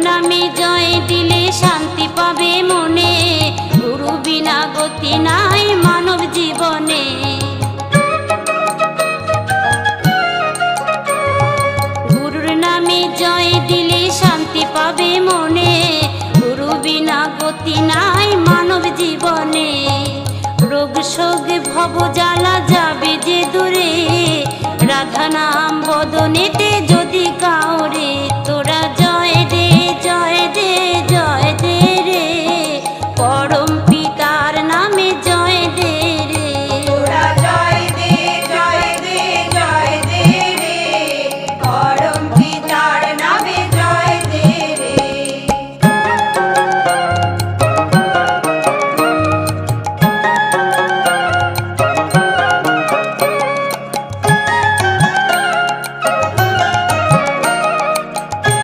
নামে জয় দিলে শান্তি পাবে মনে, গুরু বিনা গতি নাই মানব জীবনে। গুরুর নামে জয় দিলে শান্তি পাবে মনে, গুরু বিনা গতি নাই মানব জীবনে। রোগ শোক ভব জ্বালা যাবে যে দূরে, রাধা নাম বদনেতে